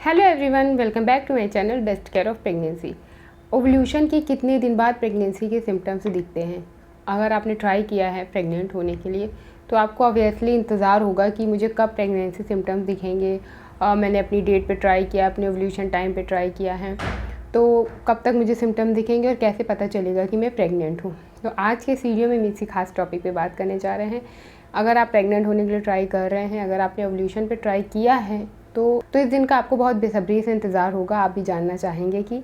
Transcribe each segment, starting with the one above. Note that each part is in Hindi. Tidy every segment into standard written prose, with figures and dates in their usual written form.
Hello everyone, welcome back to my channel best care of pregnancy. Ovulation के कितने दिन बाद प्रेगनेंसी के सिम्टम्स दिखते हैं? अगर आपने ट्राई किया है प्रेग्नेंट होने के लिए तो आपको ऑब्वियसली इंतज़ार होगा कि मुझे कब प्रेगनेंसी सिम्टम्स दिखेंगे। मैंने अपनी डेट पे ट्राई किया, अपने ओवल्यूशन टाइम पे ट्राई किया है, तो कब तक मुझे सिम्टम दिखेंगे और कैसे पता चलेगा कि मैं प्रेग्नेंट हूँ। तो आज के इस वीडियो में हम इसी खास टॉपिक पे बात करने जा रहे हैं। अगर आप प्रेग्नेंट होने के लिए ट्राई कर रहे हैं, अगर आपने ओवल्यूशन पे ट्राई किया है तो इस दिन का आपको बहुत बेसब्री से इंतज़ार होगा। आप भी जानना चाहेंगे कि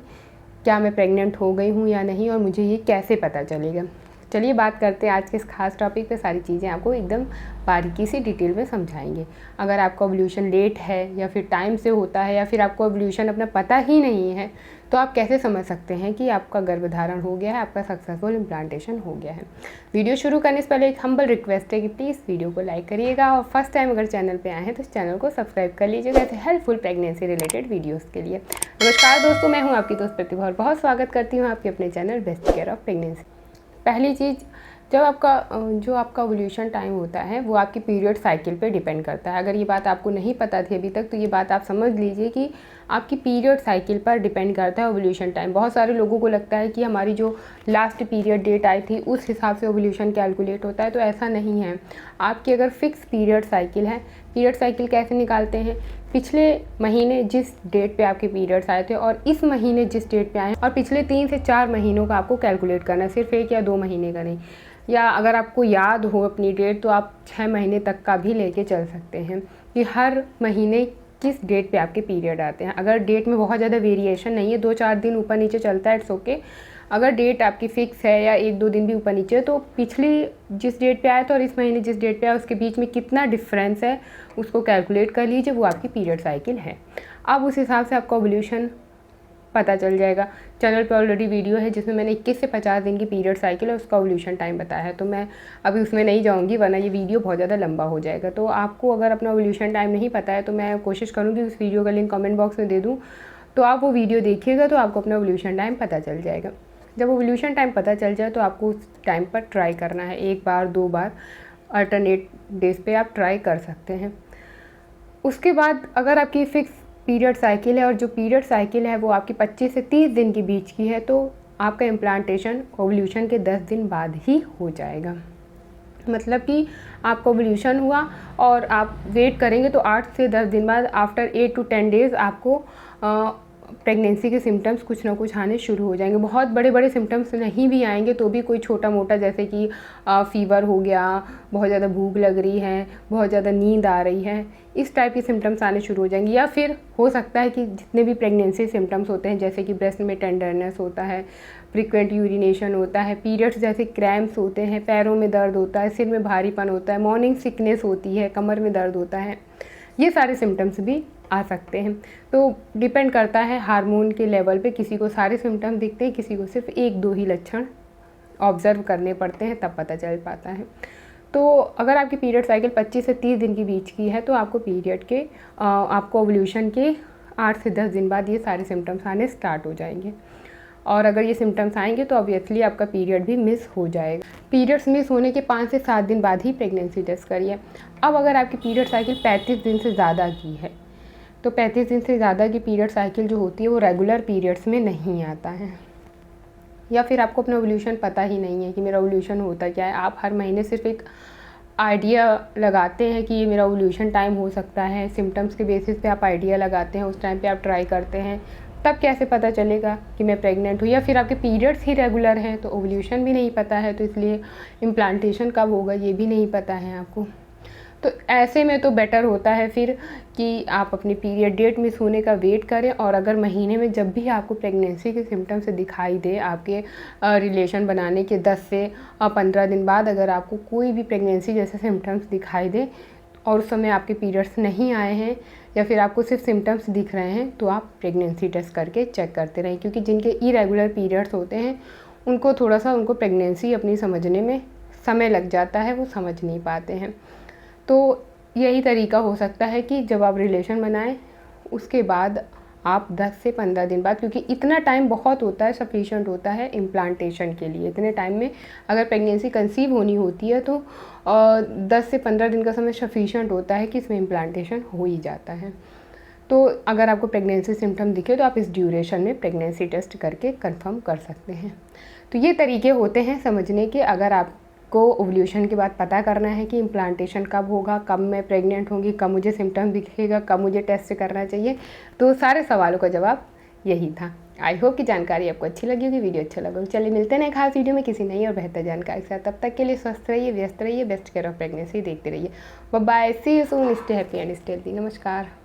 क्या मैं प्रेग्नेंट हो गई हूँ या नहीं और मुझे ये कैसे पता चलेगा। चलिए बात करते हैं आज के इस खास टॉपिक पे। सारी चीज़ें आपको एकदम बारीकी से डिटेल में समझाएंगे। अगर आपका ओवल्यूशन लेट है या फिर टाइम से होता है या फिर आपको ओवल्यूशन अपना पता ही नहीं है तो आप कैसे समझ सकते हैं कि आपका गर्भधारण हो गया है, आपका सक्सेसफुल इम्प्लांटेशन हो गया है। वीडियो शुरू करने से पहले एक हम्बल रिक्वेस्ट है कि प्लीज़ वीडियो को लाइक करिएगा और फर्स्ट टाइम अगर चैनल पे आए हैं तो इस चैनल को सब्सक्राइब कर लीजिएगा ऐसे हेल्पफुल प्रेगनेंसी रिलेटेड वीडियोस के लिए। नमस्कार दोस्तों, मैं हूँ आपकी दोस्त प्रतिभा और बहुत स्वागत करती हूँ आपके अपने channel best care of pregnancy. पहली चीज़, जब आपका ओवल्यूशन टाइम होता है वो आपकी पीरियड साइकिल पे डिपेंड करता है। अगर ये बात आपको नहीं पता थी अभी तक तो ये बात आप समझ लीजिए कि आपकी पीरियड साइकिल पर डिपेंड करता है ओवल्यूशन टाइम। बहुत सारे लोगों को लगता है कि हमारी जो लास्ट पीरियड डेट आई थी उस हिसाब से ओवल्यूशन कैलकुलेट होता है, तो ऐसा नहीं है। आपकी अगर फिक्स पीरियड साइकिल है, पीरियड साइकिल कैसे निकालते हैं? पिछले महीने जिस डेट पे आपके पीरियड्स आए थे और इस महीने जिस डेट पे आए और पिछले 3 से 4 महीनों का आपको कैलकुलेट करना है, सिर्फ 1 या 2 महीने का नहीं। या अगर आपको याद हो अपनी डेट तो आप 6 महीने तक का भी लेके चल सकते हैं कि हर महीने किस डेट पे आपके पीरियड आते हैं। अगर डेट में बहुत ज़्यादा वेरिएशन नहीं है, 2-4 दिन ऊपर नीचे चलता है, इट्स ओके। अगर डेट आपकी फ़िक्स है या 1-2 दिन भी ऊपर नीचे है तो पिछली जिस डेट पे आया था और इस महीने जिस डेट पे आया उसके बीच में कितना डिफरेंस है उसको कैलकुलेट कर लीजिए, वो आपकी पीरियड साइकिल है। अब उस हिसाब से आपका ओवल्यूशन पता चल जाएगा। चैनल पे ऑलरेडी वीडियो है जिसमें मैंने 21 से 50 दिन की पीरियड साइकिल और उसका ओवल्यूशन टाइम बताया है, तो मैं अभी उसमें नहीं जाऊंगी वरना ये वीडियो बहुत ज़्यादा लंबा हो जाएगा। तो आपको अगर अपना ओवल्यूशन टाइम नहीं पता है तो मैं कोशिश करूँगी उस वीडियो का लिंक कमेंट बॉक्स में दे दूँ, तो आप वो वीडियो देखिएगा तो आपको अपना ओवल्यूशन टाइम पता चल जाएगा। जब ओवल्यूशन टाइम पता चल जाए तो आपको उस टाइम पर ट्राई करना है, 1 बार 2 बार अल्टरनेट डेज पे आप ट्राई कर सकते हैं। उसके बाद अगर आपकी फ़िक्स पीरियड साइकिल है और जो पीरियड साइकिल है वो आपकी 25 से 30 दिन के बीच की है तो आपका इम्प्लांटेशन ओवल्यूशन के 10 दिन बाद ही हो जाएगा। मतलब कि आपका ओवल्यूशन हुआ और आप वेट करेंगे तो 8 से 10 दिन बाद आफ्टर 8 to 10 डेज़ आपको प्रेगनेंसी के सिम्टम्स कुछ ना कुछ आने शुरू हो जाएंगे। बहुत बड़े बड़े सिम्टम्स नहीं भी आएंगे तो भी कोई छोटा मोटा, जैसे कि फ़ीवर हो गया, बहुत ज़्यादा भूख लग रही है, बहुत ज़्यादा नींद आ रही है, इस टाइप के सिम्टम्स आने शुरू हो जाएंगे। या फिर हो सकता है कि जितने भी प्रेगनेंसी सिम्टम्स होते हैं जैसे कि ब्रेस्ट में टेंडरनेस होता है, फ्रीक्वेंट यूरिनेशन होता है, पीरियड्स जैसे क्रैम्प्स होते हैं, पैरों में दर्द होता है, सिर में भारीपन होता है, मॉर्निंग सिकनेस होती है, कमर में दर्द होता है, ये सारे सिम्टम्स भी आ सकते हैं। तो डिपेंड करता है हार्मोन के लेवल पे, किसी को सारे सिम्टम्स दिखते हैं, किसी को सिर्फ 1-2 ही लक्षण ऑब्ज़र्व करने पड़ते हैं तब पता चल पाता है। तो अगर आपकी पीरियड साइकिल 25 से 30 दिन के बीच की है तो आपको पीरियड के आपको ओवल्यूशन के 8 से 10 दिन बाद ये सारे सिम्टम्स आने स्टार्ट हो जाएंगे। और अगर ये सिम्टम्स आएंगे तो ऑब्वियसली आपका पीरियड भी मिस हो जाएगा। पीरियड्स मिस होने के 5 से 7 दिन बाद ही प्रेगनेंसी टेस्ट करिए। अब अगर आपकी पीरियड साइकिल 35 दिन से ज़्यादा की है तो 35 दिन से ज़्यादा की पीरियड साइकिल जो होती है वो रेगुलर पीरियड्स में नहीं आता है, या फिर आपको अपना ओवल्यूशन पता ही नहीं है कि मेरा ओवल्यूशन होता क्या है। आप हर महीने सिर्फ एक आइडिया लगाते हैं कि ये मेरा ओवल्यूशन टाइम हो सकता है, सिम्टम्स के बेसिस पे आप आइडिया लगाते हैं, उस टाइम पे आप ट्राई करते हैं, तब कैसे पता चलेगा कि मैं प्रेग्नेंट हूँ। या फिर आपके पीरियड्स ही रेगुलर हैं तो ओवल्यूशन भी नहीं पता है, तो इसलिए इम्प्लांटेशन कब होगा ये भी नहीं पता है आपको। तो ऐसे में तो बेटर होता है फिर कि आप अपनी पीरियड डेट मिस होने का वेट करें, और अगर महीने में जब भी आपको प्रेगनेंसी के सिम्टम्स दिखाई दे, आपके रिलेशन बनाने के 10 से 15 दिन बाद अगर आपको कोई भी प्रेगनेंसी जैसे सिम्टम्स दिखाई दे और उस समय आपके पीरियड्स नहीं आए हैं या फिर आपको सिर्फ सिम्टम्स दिख रहे हैं तो आप प्रेगनेंसी टेस्ट करके चेक करते रहें, क्योंकि जिनके इरेगुलर पीरियड्स होते हैं उनको थोड़ा सा प्रेगनेंसी अपनी समझने में समय लग जाता है, वो समझ नहीं पाते हैं। तो यही तरीका हो सकता है कि जब आप रिलेशन बनाएं उसके बाद आप 10 से 15 दिन बाद, क्योंकि इतना टाइम बहुत होता है, सफिशिएंट होता है इम्प्लांटेशन के लिए। इतने टाइम में अगर प्रेगनेंसी कंसीव होनी होती है तो 10 से 15 दिन का समय सफिशिएंट होता है कि इसमें इम्प्लांटेशन हो ही जाता है। तो अगर आपको प्रेगनेंसी सिम्टम दिखे तो आप इस ड्यूरेशन में प्रेगनेंसी टेस्ट करके कंफर्म कर सकते हैं। तो ये तरीके होते हैं समझने के। अगर आपको ओव्यूलेशन के बाद पता करना है कि इम्प्लांटेशन कब होगा, कब मैं प्रेग्नेंट होंगी, कब मुझे सिम्टम दिखेगा, कब मुझे टेस्ट करना चाहिए, तो सारे सवालों का जवाब यही था। आई होप कि जानकारी आपको अच्छी लगी होगी, वीडियो अच्छा लगा। चलिए मिलते हैं खास वीडियो में किसी नई और बेहतर जानकारी के साथ। तब तक के लिए स्वस्थ रहिए, व्यस्त रहिए, बेस्ट केयर ऑफ प्रेगनेंसी देखते रहिए। Bye, see you soon, stay happy and stay healthy. नमस्कार।